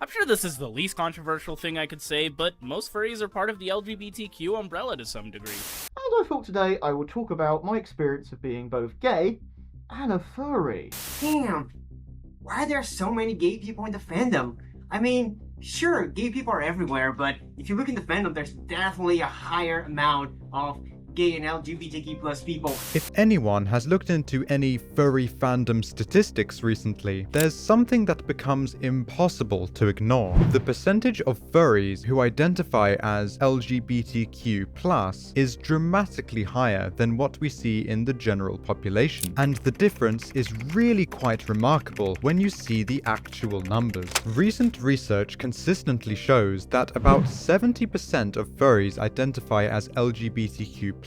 I'm sure this is the least controversial thing I could say, but most furries are part of the LGBTQ umbrella to some degree. And I thought today I would talk about my experience of being both gay and a furry. Damn, why are there so many gay people in the fandom? I mean, sure, gay people are everywhere, but if you look in the fandom, there's definitely a higher amount of gay and LGBTQ plus people. If anyone has looked into any furry fandom statistics recently, there's something that becomes impossible to ignore. The percentage of furries who identify as LGBTQ+ is dramatically higher than what we see in the general population. And the difference is really quite remarkable when you see the actual numbers. Recent research consistently shows that about 70% of furries identify as LGBTQ+,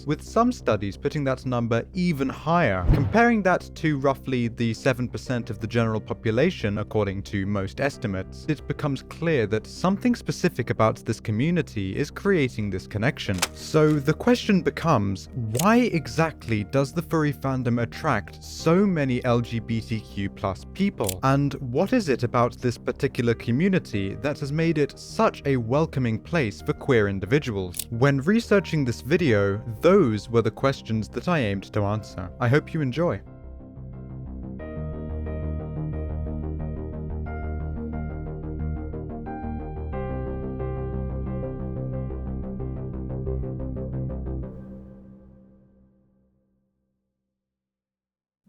with some studies putting that number even higher. Comparing that to roughly the 7% of the general population, according to most estimates, it becomes clear that something specific about this community is creating this connection. So the question becomes, why exactly does the furry fandom attract so many LGBTQ+ people? And what is it about this particular community that has made it such a welcoming place for queer individuals? When researching this video, those were the questions that I aimed to answer. I hope you enjoy.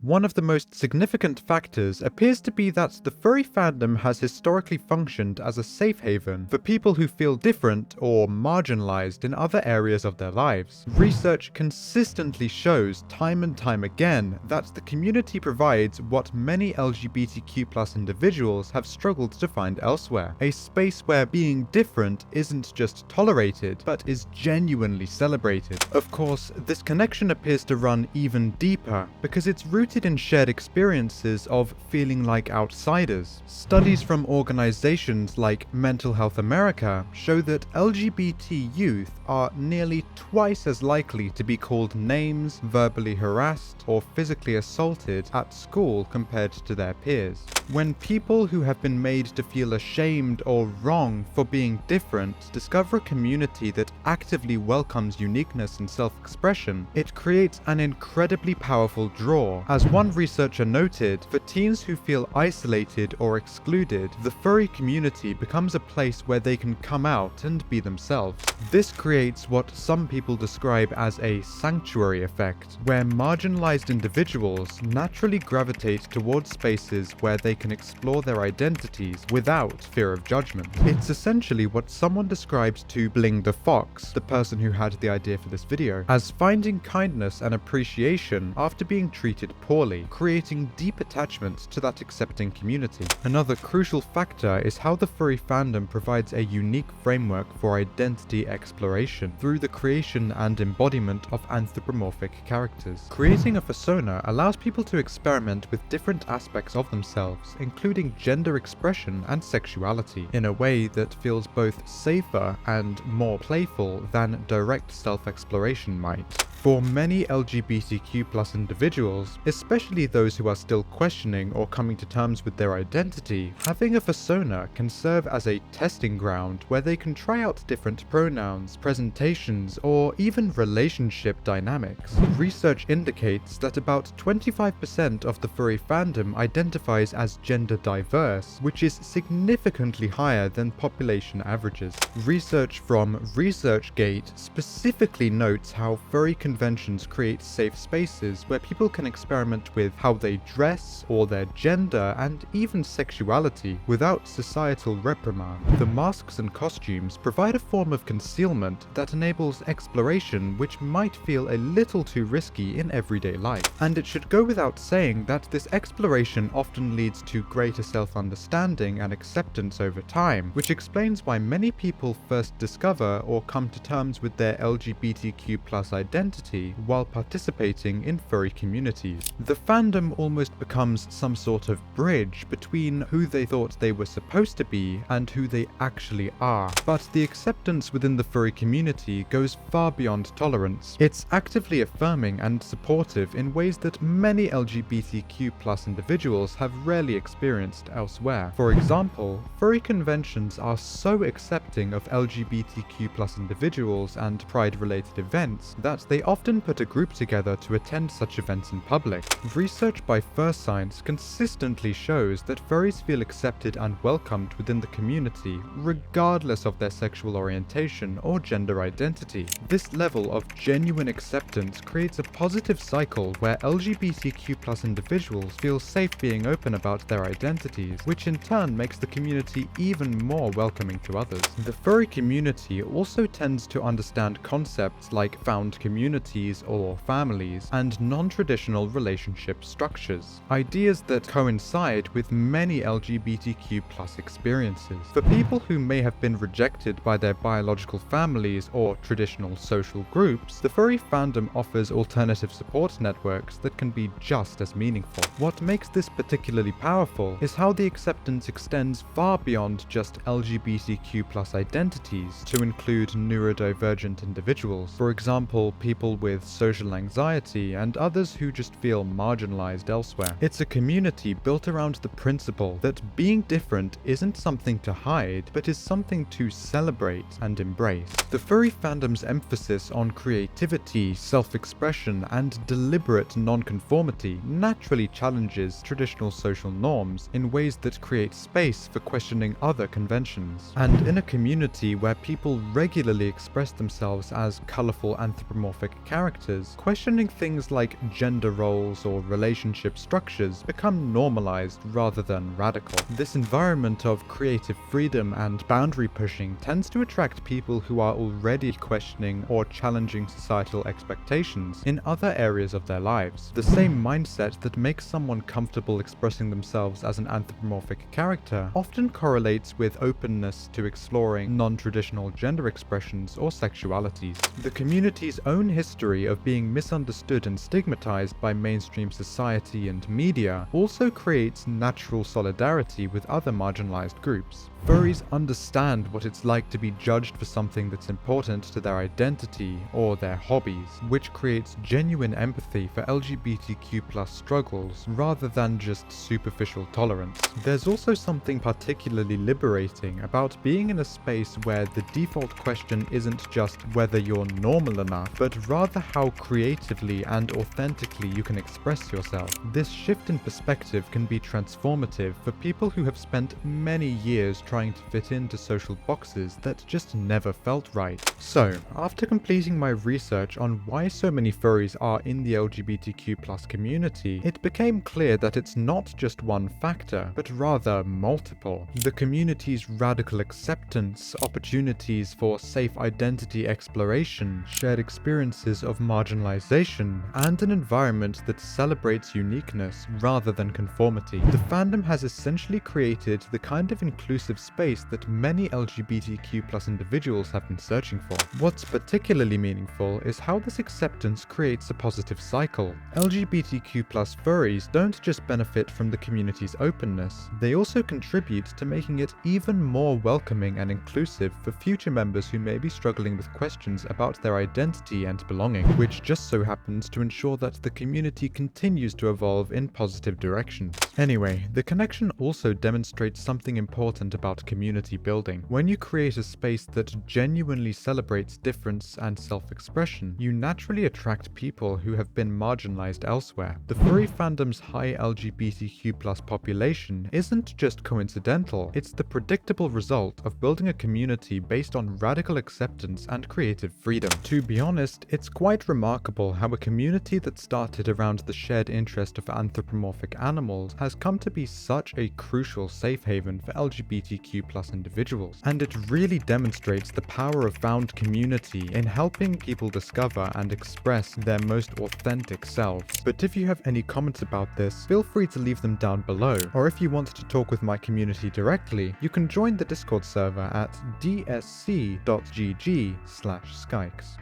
One of the most significant factors appears to be that the furry fandom has historically functioned as a safe haven for people who feel different or marginalized in other areas of their lives. Research consistently shows time and time again that the community provides what many LGBTQ+ individuals have struggled to find elsewhere, a space where being different isn't just tolerated, but is genuinely celebrated. Of course, this connection appears to run even deeper because it's rooted in shared experiences of feeling like outsiders. Studies from organizations like Mental Health America show that LGBT youth are nearly twice as likely to be called names, verbally harassed, or physically assaulted at school compared to their peers. When people who have been made to feel ashamed or wrong for being different discover a community that actively welcomes uniqueness and self-expression, it creates an incredibly powerful draw. As one researcher noted, for teens who feel isolated or excluded, the furry community becomes a place where they can come out and be themselves. This creates what some people describe as a sanctuary effect, where marginalized individuals naturally gravitate towards spaces where they can explore their identities without fear of judgment. It's essentially what someone describes to BlingTheFox, the person who had the idea for this video, as finding kindness and appreciation after being treated poorly, creating deep attachments to that accepting community. Another crucial factor is how the furry fandom provides a unique framework for identity exploration through the creation and embodiment of anthropomorphic characters. Creating a fursona allows people to experiment with different aspects of themselves, including gender expression and sexuality, in a way that feels both safer and more playful than direct self-exploration might. For many LGBTQ+ individuals, especially those who are still questioning or coming to terms with their identity, having a fursona can serve as a testing ground where they can try out different pronouns, presentations, or even relationship dynamics. Research indicates that about 25% of the furry fandom identifies as gender diverse, which is significantly higher than population averages. Research from ResearchGate specifically notes how furry conventions create safe spaces where people can experiment with how they dress or their gender and even sexuality without societal reprimand. The masks and costumes provide a form of concealment that enables exploration which might feel a little too risky in everyday life. And it should go without saying that this exploration often leads to greater self-understanding and acceptance over time, which explains why many people first discover or come to terms with their LGBTQ+ identity identity while participating in furry communities. The fandom almost becomes some sort of bridge between who they thought they were supposed to be and who they actually are. But the acceptance within the furry community goes far beyond tolerance. It's actively affirming and supportive in ways that many LGBTQ+ individuals have rarely experienced elsewhere. For example, furry conventions are so accepting of LGBTQ+ individuals and pride-related events that they often put a group together to attend such events in public. Research by fursonas consistently shows that furries feel accepted and welcomed within the community, regardless of their sexual orientation or gender identity. This level of genuine acceptance creates a positive cycle where LGBTQ+ individuals feel safe being open about their identities, which in turn makes the community even more welcoming to others. The furry community also tends to understand concepts like found communities or families and non-traditional relationship structures, ideas that coincide with many LGBTQ+ experiences. For people who may have been rejected by their biological families or traditional social groups, the furry fandom offers alternative support networks that can be just as meaningful. What makes this particularly powerful is how the acceptance extends far beyond just LGBTQ+ identities to include neurodivergent individuals, for example, people with social anxiety and others who just feel marginalized elsewhere. It's a community built around the principle that being different isn't something to hide, but is something to celebrate and embrace. The furry fandom's emphasis on creativity, self-expression, and deliberate non-conformity naturally challenges traditional social norms in ways that create space for questioning other conventions. And in a community where people regularly express themselves as colorful anthropomorphic characters, questioning things like gender roles or relationship structures become normalized rather than radical. This environment of creative freedom and boundary pushing tends to attract people who are already questioning or challenging societal expectations in other areas of their lives. The same mindset that makes someone comfortable expressing themselves as an anthropomorphic character often correlates with openness to exploring non-traditional gender expressions or sexualities. The community's own history of being misunderstood and stigmatized by mainstream society and media also creates natural solidarity with other marginalized groups. Furries understand what it's like to be judged for something that's important to their identity or their hobbies, which creates genuine empathy for LGBTQ+ struggles rather than just superficial tolerance. There's also something particularly liberating about being in a space where the default question isn't just whether you're normal enough, but rather how creatively and authentically you can express yourself. This shift in perspective can be transformative for people who have spent many years trying to fit into social boxes that just never felt right. So, after completing my research on why so many furries are in the LGBTQ+ community, it became clear that it's not just one factor, but rather multiple. The community's radical acceptance, opportunities for safe identity exploration, shared experiences of marginalization, and an environment that celebrates uniqueness rather than conformity. The fandom has essentially created the kind of inclusive space that many LGBTQ+ individuals have been searching for. What's particularly meaningful is how this acceptance creates a positive cycle. LGBTQ+ furries don't just benefit from the community's openness, they also contribute to making it even more welcoming and inclusive for future members who may be struggling with questions about their identity and belonging, which just so happens to ensure that the community continues to evolve in positive directions. Anyway, the connection also demonstrates something important about community building. When you create a space that genuinely celebrates difference and self-expression, you naturally attract people who have been marginalized elsewhere. The furry fandom's high LGBTQ+ population isn't just coincidental, it's the predictable result of building a community based on radical acceptance and creative freedom. To be honest, it's quite remarkable how a community that started around the shared interest of anthropomorphic animals has come to be such a crucial safe haven for LGBTQ+ individuals, and it really demonstrates the power of found community in helping people discover and express their most authentic selves. But if you have any comments about this, feel free to leave them down below, or if you want to talk with my community directly, you can join the Discord server at dsc.gg/skykes.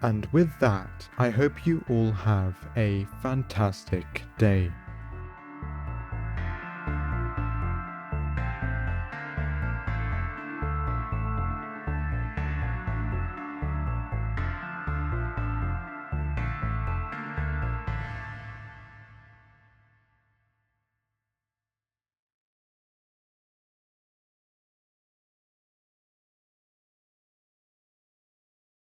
And with that, I hope you all have a fantastic day.